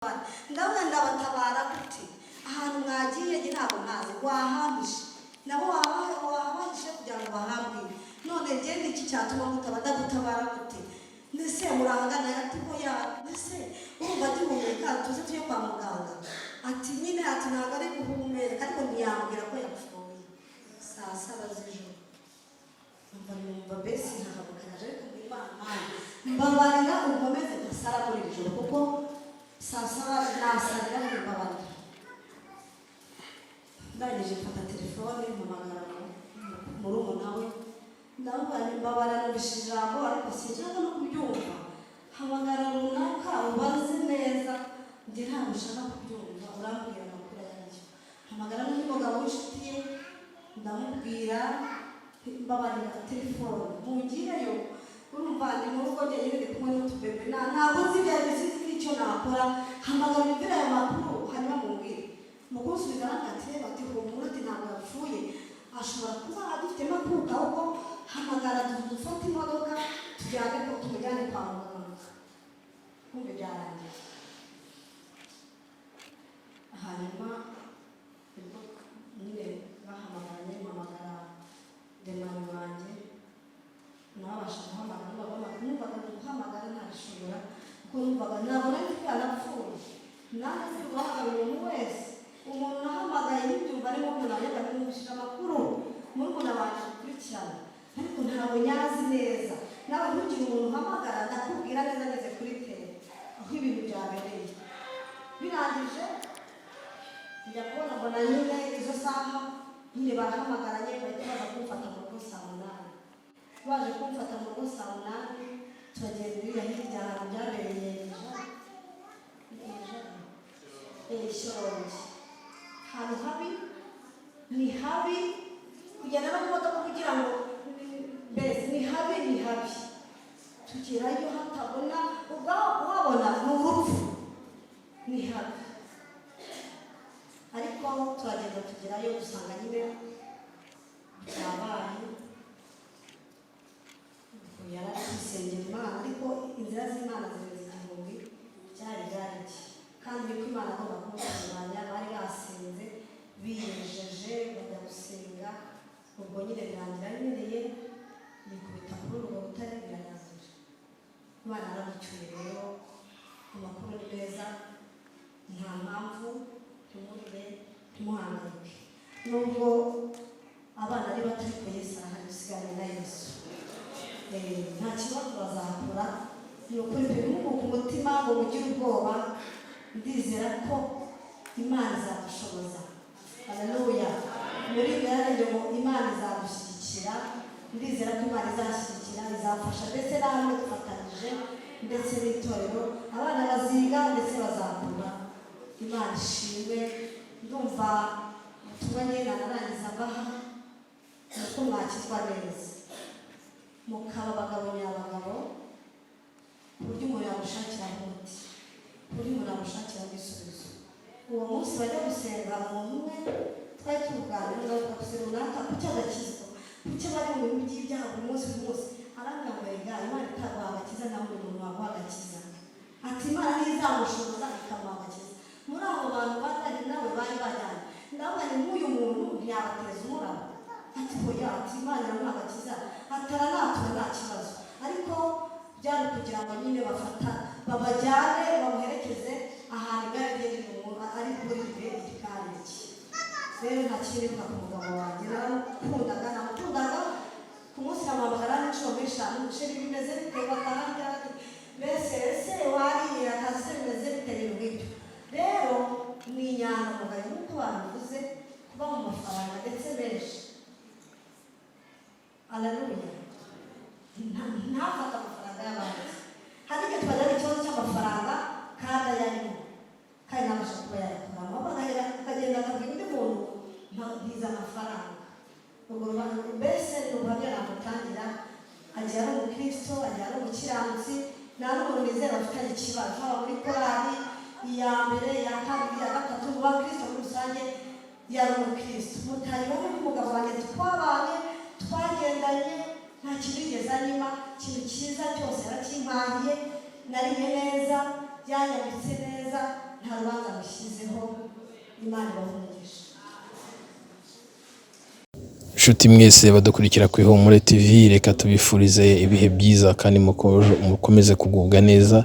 ndabona ndabatabara gute ahantu mwagiye ntabwo ntazi wahamije nabo wabahishe kugira ngo bahambwe none gende iki cyatuma ndagutabara gute ndetse murangana yatuko ya ndetse urumva gihumeka tuze tuye kwa muganga ati nyine ati ntabwo ari guhumeka ariko ntiyambwira ko yapfuye saa saba z'ijoro numva mbese ntabakanaje mbabarira unkomeze gasara muri iri joro kuko saa saba nasarira mbabarira ndangije mfata telefone mpamagara murumuna we ndamubwira mbabarira nubishije ijambo ariko sinshaka no kubyumva hamagara runaka ubaze neza njye ntabwo ushaka kubyumva urambwira amakuru yanjye hamagara n'undi mugabo w'inshuti ye ndamubwira mbabarira telefone mugireyo urumva ndi mu rugo njyenyine ndi kumwe n'utubebe ntabwo nzi ibyo ari byo sinzi n'icyo nakora hamagara imvura ayo makuru hanyuma mumbwire mu kunsubiza n'akatire bati humura ati ntabwo yapfuye ashobora kuba agifitemo akuka ahubwo hamagara dufate imodoka tujyane ko tumujyane kwa muganga kumbe byarangiye hanyuma nyine bahamagaranye mpamagara demani wanjye nabasha guhamagara numvaga guhamagara ntabishobora kuko numvaga ntabona ko yanapfuye nanjye nzi guhamagara umuntu wese umuntu nahamagaye n'ibyumva arimo umuntu ajyaga kumubishira amakuru muri umuntu abasha gukurikirana ariko ntabwo nyazi neza nawe ntugire umuntu uhamagara ndakubwira neza neze kuri tele aho ibintu byabereye birangije njya kubona mbona nyine izo saha nyine barahamagaranye bahita baza kumfata mu rugo saa munani baje kumfata mu rugo saa munani turagenda iriya hirya ahantu byabereye Shyorongi ahantu habi ni habi kugenda no mu modoka kugira ngo mbese ni habi tugerayo hatabona ubwaho kuhabona ni urupfu ni habi ariko turagenda tugerayo dusanga nyine byabaye yaratwisengera Imana ariko inzira z'Imana zireze igihumbi byari iki kandi niko Imana agomba kumutunganya bari basenze biyejeje bajya gusenga ubwo nyine birangira bimereye nikubita kuri urwo rutare birarangira Imana aramucyuye rero amakuru ni meza nta mpamvu tumurire tumuhangayike nubwo abana ari bato ariko Yesu arahari dusigarane na Yesu nta kibazo bazakora ni ukuri bimuha ku mutima ngo mugire ubwoba ndizera ko Imana izadushoboza haleluya muri byarangiye ngo Imana izadushyigikira ndizera ko Imana izashyigikira izafasha ndetse namwe dufatanyije ndetse n'itorero abana baziga ndetse bazakura Imana ishimwe ndumva ubutumwa nyine narangiza mbaha nuko mwakizwa neza mukaba abagabo nyabagabo ku buryo umuntu yamushakira umuti ku buryo umuntu yamushakira igisubizo uwo munsi bajya gusenga umuntu umwe twari tuganira ngaruka gusenga runaka ku cy'agakiza ku cyo bari mu bintu by'ibyaha buri munsi arangambaye Imana itaguha agakiza nawe buri muntu waguha agakiza ati Imana ntizamushoboza ikamuha agakiza muri abo bantu batari nawe bari bajyanye ndabona nk'uyu muntu ntiyabateza umuraba ati hoya ati Imana yamuha agakiza ataranatura nta kibazo ariko byari kugira ngo nyine babajyane bamuherekeze ahantu igare rye ari kuri igikari iki rero nta kindi ku mugabo wanjye namukundaga ku munsi namuhamagara n'inshuro eshanu gushira bimeze bite bakarangira mbese ese wariye akazi se bimeze bite n'ibyo rero ni inyangamugayo nk'uko babivuze kuba mu mafaranga ndetse benshi haleluya ntafata amafaranga y'abandi hari igihe twajyaga ikibazo cy'amafaranga kandi ayarimo kandi ntabasha kuba yayakuramo akagenda akabwira undi muntu ntiza amafaranga ubwo mbese ni ubuhamya namutangira agiye ari umukristo agiye ari umukiranutsi nta n'umuntu nizera bafitanye ikibazo haba muri korali iya mbere iya kabiri iya gatatu mu bakristo muri rusange yari umukristo mutanyibamo n'umugabo wanjye twabanye twagendanye nta kintu yigeze anyima ikintu cyiza cyose yarakimpahiye nariye neza byanyabitse neza Imana ibahumugishe. Inshuti mwese badukurikira ku Ihumure TV, reka tubifurize ibihe byiza kandi mukomeze kugubwa neza.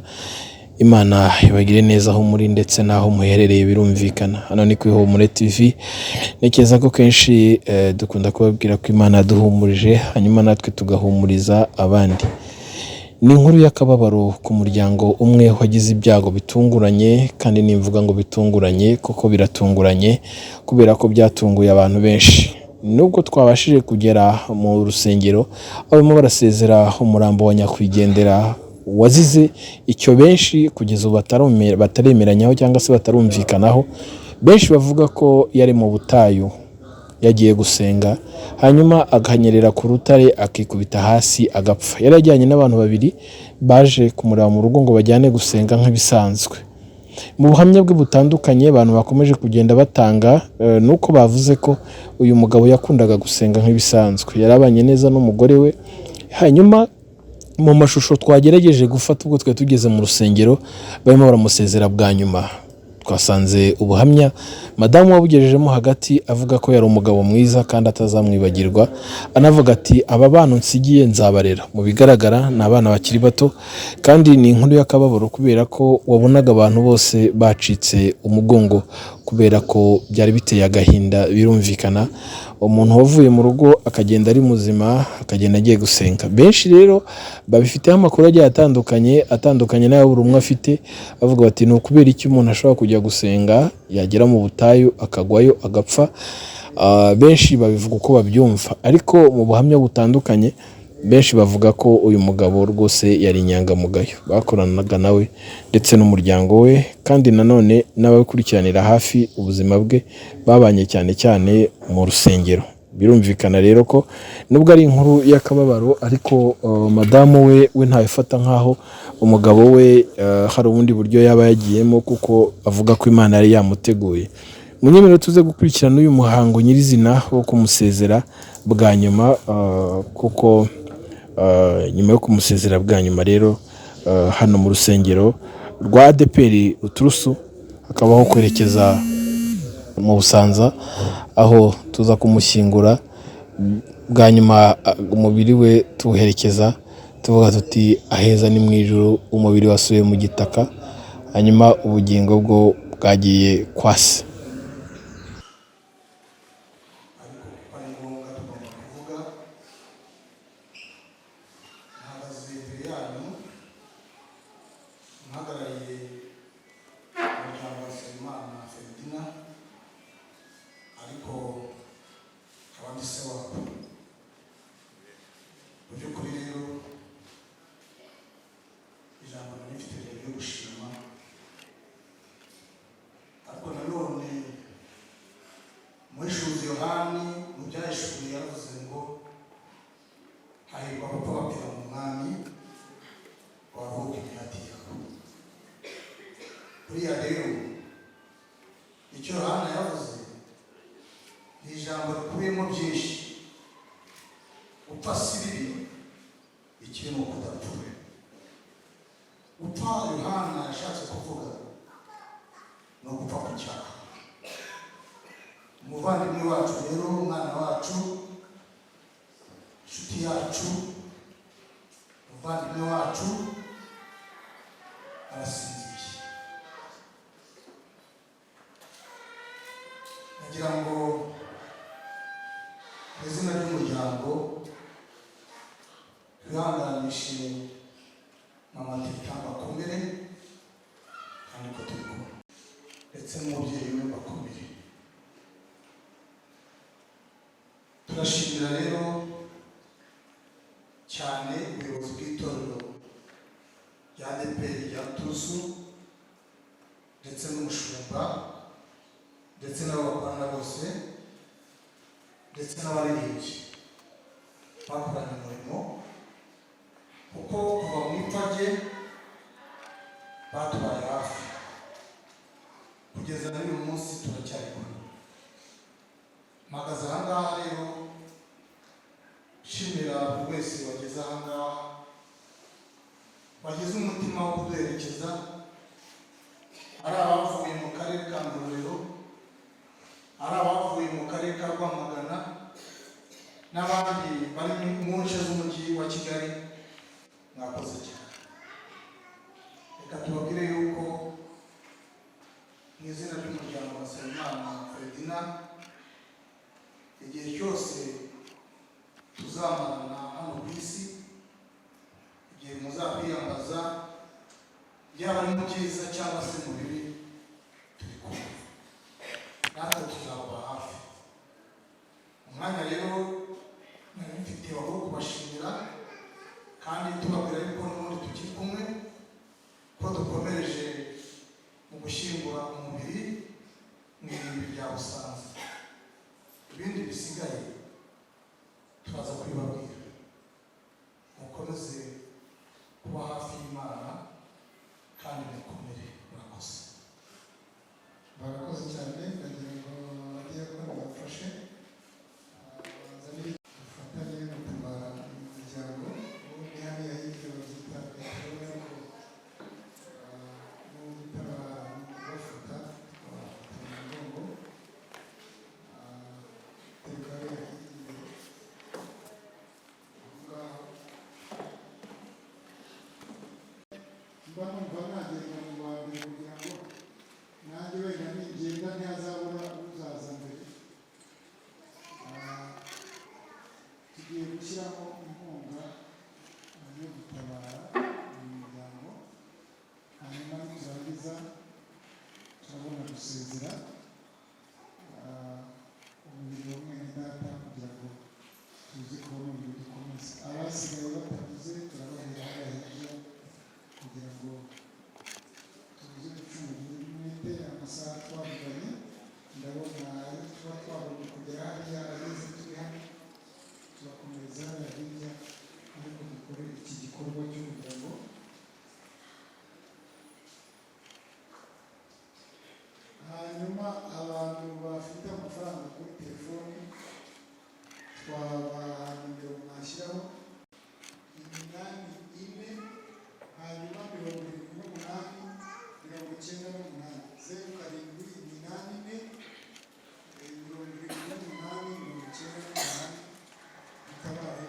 Imana ibagire neza aho muri ndetse n'aho muherereye birumvikana. Hano ni ku Ihumure TV. Nekeza ko kenshi dukunda kubabwira ko Imana yaduhumurije hanyuma natwe tugahumuriza abandi. Ni inkuru y'akababaro ku muryango umwe wagize ibyago bitunguranye, kandi nimvuga ngo bitunguranye kuko biratunguranye kubera ko byatunguye abantu benshi. Nubwo twabashije kugera mu rusengero barimo barasezera umurambo wa nyakwigendera wazize icyo benshi kugeza ubu bataremeranyaho cyangwa se batarumvikanaho. Benshi bavuga ko yari mu butayu yagiye gusenga hanyuma agahanyerera ku rutare akikubita hasi agapfa. Yari ajyanye n'abantu babiri baje kumureba mu rugo ngo bajyane gusenga nk'ibisanzwe. Mu buhamya bwe butandukanye abantu bakomeje kugenda batanga nuko bavuze ko uyu mugabo yakundaga gusenga nk'ibisanzwe, yarabanye neza n'umugore we. Hanyuma mu mashusho twagerageje gufata ubwo twe tugeze mu rusengero barimo baramusezera bwa nyuma, twasanze ubuhamya madamu wabugejejemo hagati avuga ko yari umugabo mwiza kandi atazamwibagirwa, anavuga ati aba bana nsigiye nzabarera. Mu bigaragara ni abana bakiri bato kandi ni inkuru y'akababaro kubera ko wabonaga abantu bose bacitse umugongo kubera ko byari biteye agahinda. Birumvikana umuntu wavuye mu rugo akagenda ari muzima akagenda agiye gusenga. Benshi rero babifiteho amakuru agiye atandukanye nayo buri umwe afite, avuga bati ni ukubera iki umuntu ashobora kujya gusenga yagera mu butayu akagwayo agapfa. Benshi babivuga uko babyumva, ariko mu buhamya butandukanye benshi bavuga ko uyu mugabo rwose yari inyangamugayo, bakoranaga nawe ndetse n'umuryango we, kandi nanone n'abakurikiranira hafi ubuzima bwe babanye cyane cyane mu rusengero. Birumvikana rero ko nubwo ari inkuru y'akababaro ariko madamu we ntayifata nkaho umugabo we hari ubundi buryo yaba yagiyemo, kuko avuga ko Imana yari yamuteguye. Munyemerere tuze gukurikirana uyu muhango nyirizina wo kumusezera bwa nyuma, kuko nyuma yo kumusezera bwa nyuma rero hano mu rusengero rwa ADEPR Ruturusu hakabaho kwerekeza mu Busanza aho tuza kumushyingura bwa nyuma. Umubiri we tuwuherekeza tuvuga tuti aheza ni mu ijuru, umubiri wasubiye mu gitaka, hanyuma ubugingo bwo bwagiye kwa se. Buriya rero icyo Yohana yavuze ni ijambo rikubiyemo byinshi. Gupfa si bibi, ikibi ni ukudapfa. Gupfa Yohana yashatse kuvuga ni ugupfa ku cyaha. Umuvandimwe wacu rero, umwana wacu, inshuti yacu, umuvandimwe wacu arasinziriye. Nagira ngo mu izina ry'umuryango twihanganishe mama Teta bakomere, kandi ko turi kumwe, ndetse n'umubyeyi we bakomere. Turashimira rero cyane ubuyobozi bw'itorero rya ADEPR rya Ruturusu ndetse n'umushumba ndetse n'abo bakorana bose ndetse n'abaririmbyi bakoranye umurimo, kuko kuva mu ipfa rye batubaye hafi kugeza n'uyu munsi turacyari kumwe. Mpagaze aha ngaha rero nshimira buri wese wageze aha ngaha, wagize umutima wo kuduherekeza, ari abavuye mu karere ka Ngororero mu izina ry'umuryango wa Nsabimana Ferdina, igihe cyose tuzamarana hano ku isi, igihe muzakwiyambaza, yaba ari mu byiza cyangwa se mu bibi, turi kumwe natwe tuzaba hafi. Umwanya rero nari mfite wo kubashimira kandi tubabwira yuko n'ubundi tukiri kumwe, ko dukomereje mu gushyingura umubiri mu irimbi rya Busanza. Ibindi bisigaye turaza kubibabwira. Mukomeze kuba hafi y'Imana kandi mukomere. Murakoze. Barakoze cyane, ndagira ngo abadiyakoni bafashe dufatanye gutabara umuryango ubundi hariya hirya babyita peteroli, ariko n'ubutabara bafata umugongo terikare imbere aho ngaho mba numva nagenda mu wa mbere kugira ngo nanjye wenda ningenda ntihazabura uzaza mbere. Tugiye gushyiramo inkunga yo gutabara uyu muryango, hanyuma niturangiza turabona gusezera umubiri wa mwene data kugira ngo tuze kubona umubiri dukomeze. Abasigaye batavuze turabahera hariya hirya kugira ngo tuze gucunga umwete. Amasaha twavuganye ndabona ayo tuba twabonye kugera hariya ageze, turi hano turakomeza hariya hirya ariko dukore iki gikorwa cy'umuryango. Hanyuma abantu bafite amafaranga kuri telefoni twabaha nimero mwashyiraho 84, hanyuma 78 98 bitabaye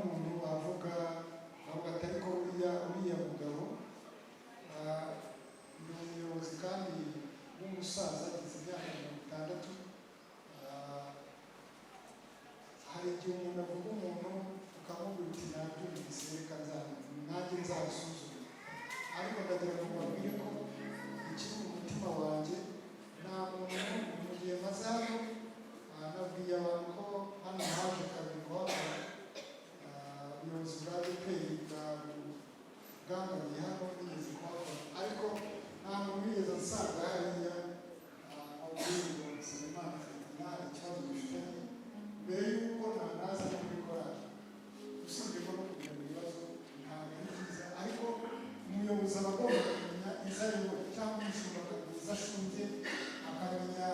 nk'umuntu wavuga ati ariko uriya mugabo ni umuyobozi kandi w'umusaza ageze imyaka 60. Hari igihe umuntu avuga umuntu ukamubwira uti nabyumvise reka nanjye nzabisuzuma, ariko ndagira ngo mbabwire ko ikiri mu mutima wanjye nta muntu mu gihe maze hano nabwiye abantu ko hano haje kabiri guhabwa ubuyobozi bwa ADEPR bwangamiye hano nigeze kuhabona, ariko nta muntu wigeze asanga hariya abwira ngo Nsabimana nta ikibazo dufitanye mbere y'uko naza no muri korali, usibye ko no kugira ngo ibibazo ntabwo ari byiza, ariko umuyobozi aba agomba kumenya izo ari we cyangwa umushumba akamenya izo ashinzwe, akamenya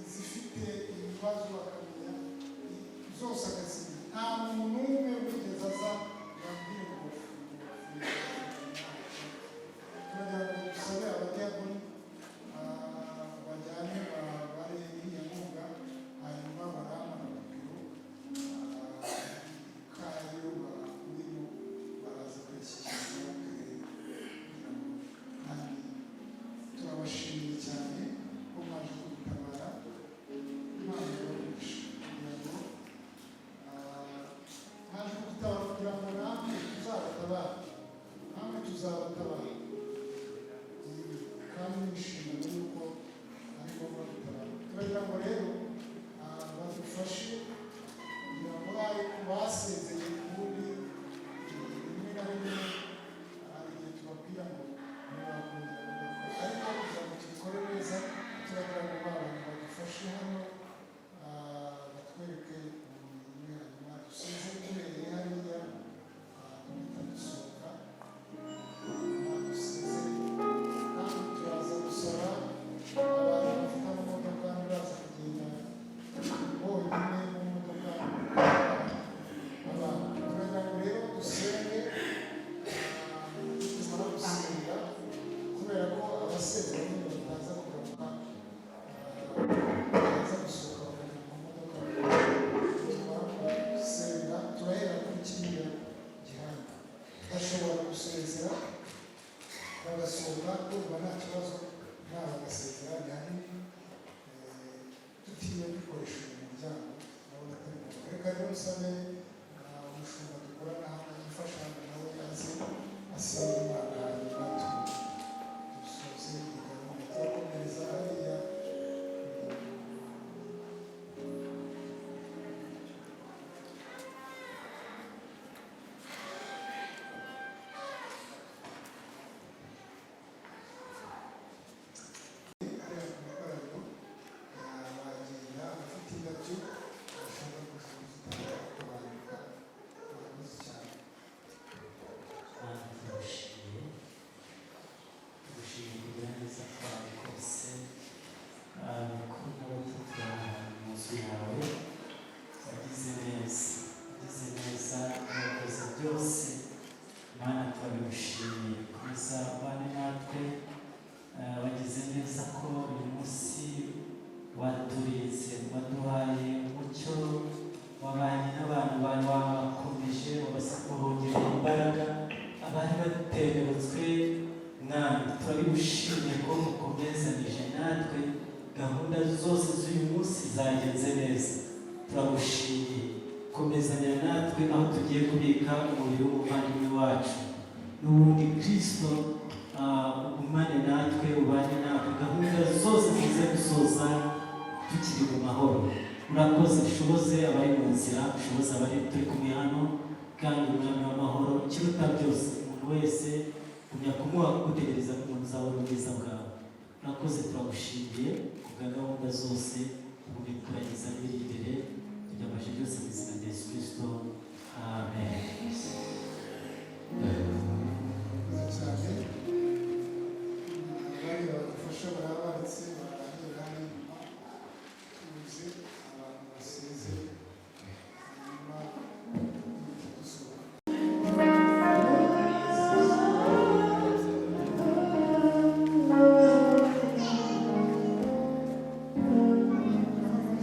izifite ibibazo, akamenya zose akazimenya. Nta muntu n'umwe wigeze aza yambwire ngo turagira ngo dusabe abadiyakoni bajyane bare iriya nkunga, hanyuma barama amapiro kayo urimo baraza kuyashyikiriza kugira ngo, kandi turabashimiye cyane ko mwaje kudutabara. Imana ibarurisha kugira ngo mwaje kudutabara kugira ngo namwe tuzabatabara, namwe tuzabatabara, kandi nishimira yuko ari ngombwa gutabara. Turagira ngo rero badufashe kugira ngo bari basezeye ubundi rimwe na rimwe hari igihe tubabwira ngo ntibakongera kugakora, ariko kugira ngo tubikore neza turagira ngo abantu badufashe hano batwereke umwe, hanyuma duseze tubereye hariya duhita dusohoka duseze, kandi turaza gusaba abantu bafite amamodoka ntibaza kugenda bonyine mu modoka abantu. Turagira ngo rero dusenge, tumara gusenga kubera ko abasezera nyine bataza kugaruka, bataza gusohoka bakajya mu modoka. Tumara gusenga turahera kuri kiriya gihanda, bashobora gusezera bagasohoka kumva nta kibazo, nta bagasezera ni hanini, tutiriwe dukoresha uyu muryango nabo batari ngombwa. Reka rero usabe umushumba dukorana hano yifasha nawe aze asenga Imana, hanyuma dusoze iyi gahunda. Turakomereza hariya urakoze, ushoboze abari mu nzira, ushoboze abari turi kumwe hano, kandi umwami w'amahoro ikiruta byose umuntu wese kumenya kumuha kugutegereza ku muntu uzabona ubwiza bwawe. Urakoze, turagushimiye ku bwa gahunda zose ubundi kurangiza biri imbere, tubyambaje byose mu izina rya Yesu Kristo, amen. cyane abari badufasha barabaretse barahera hano inyuma, tuzi abantu basize hanyuma dusohoka.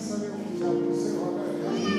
Sabe umuryango uze uhagarariye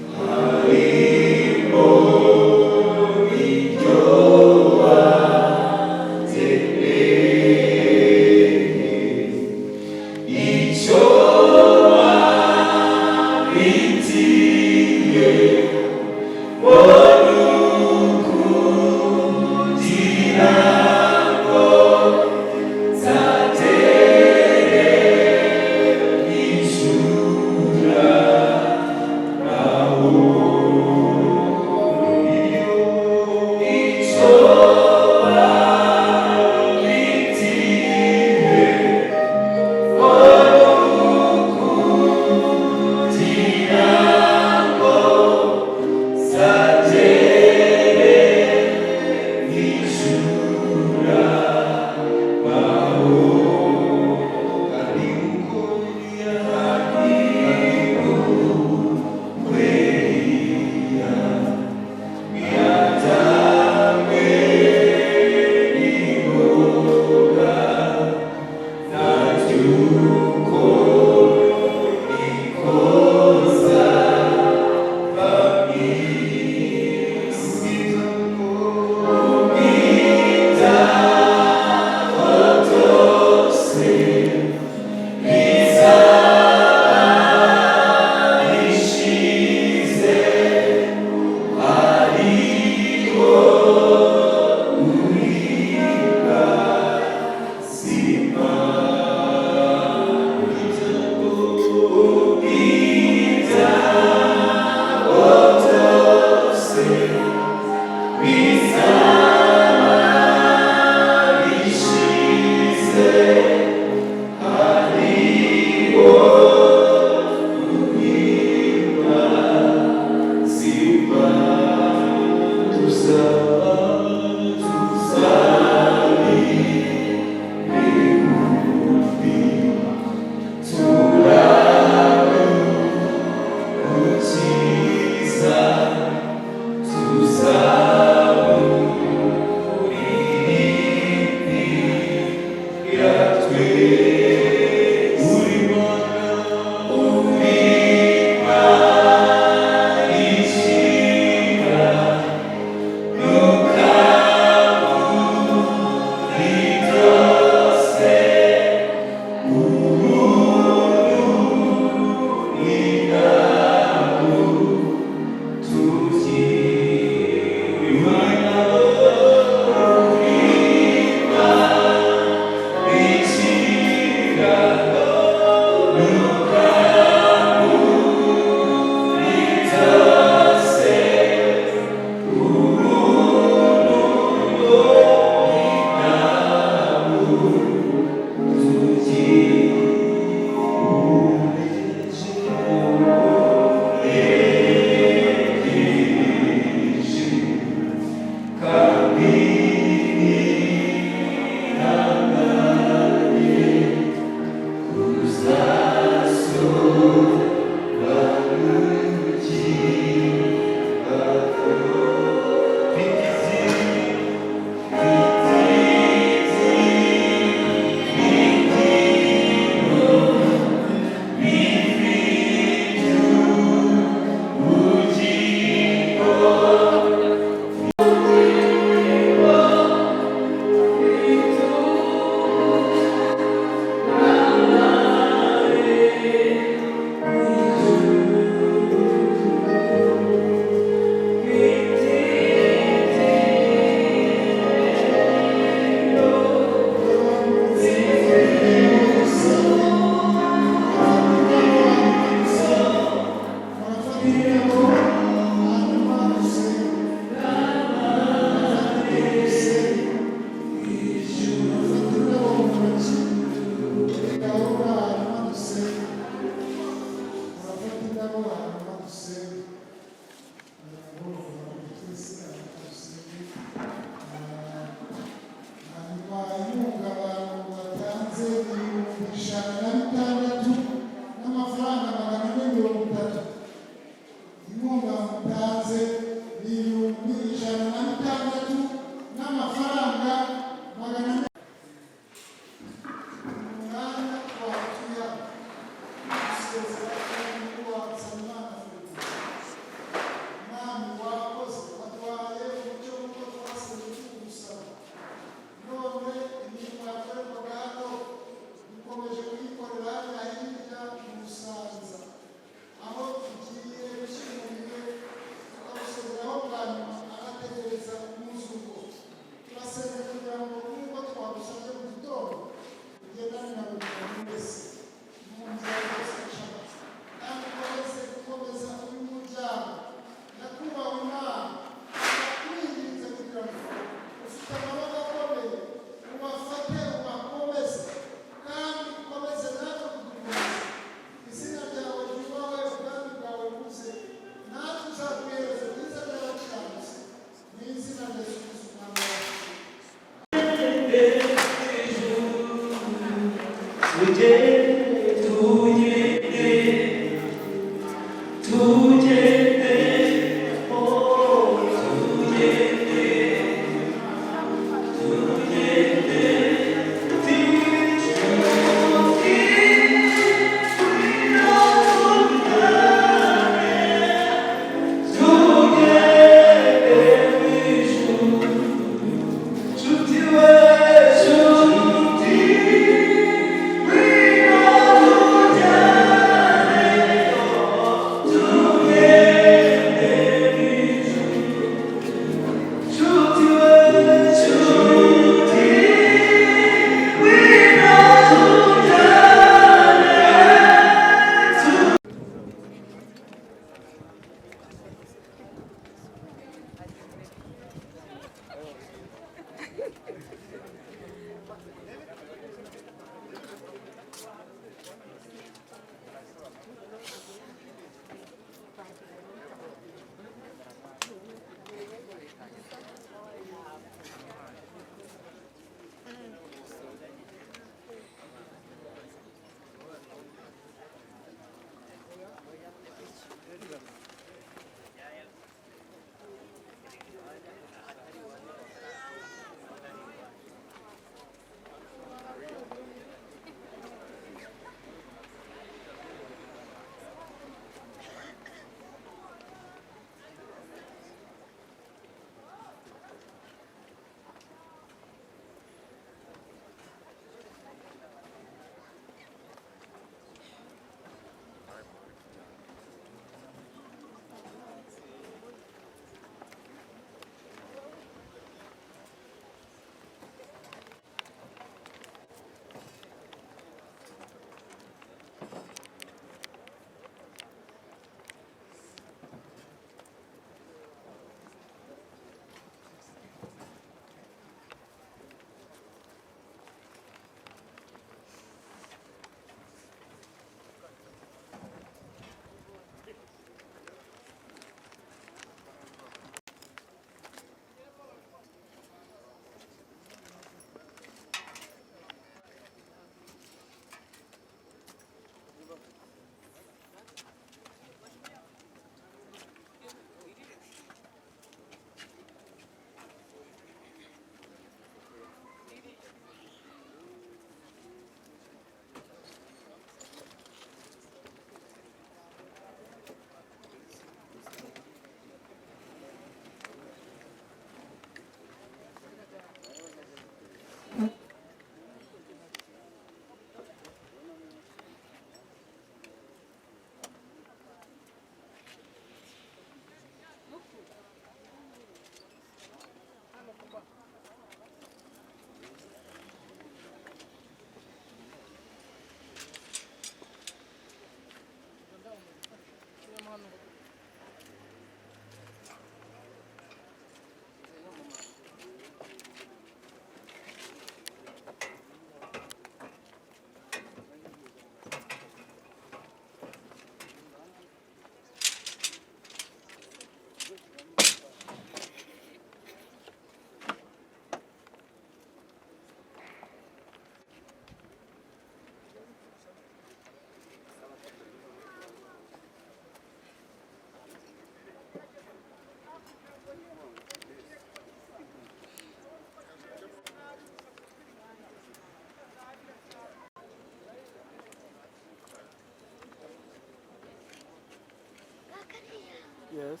Yes.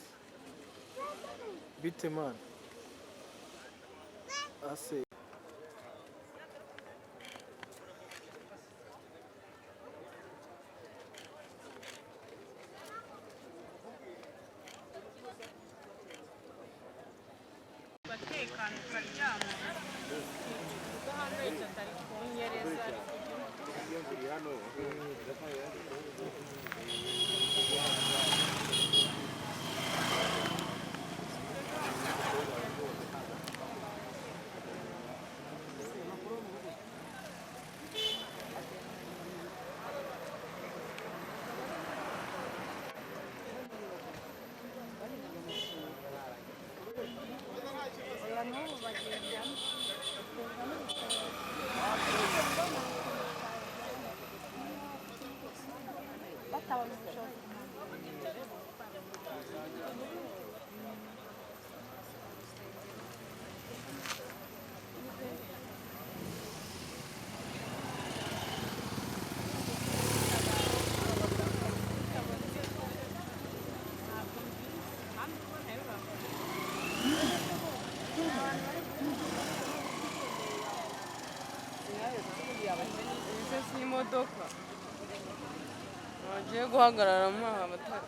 Bite man. Ase. batekana ukaryama udahangayitse atari kunyereza n'ubu bagenda bakumva n'ibitaro Ese si imodoka bagiye guhagararamo abatari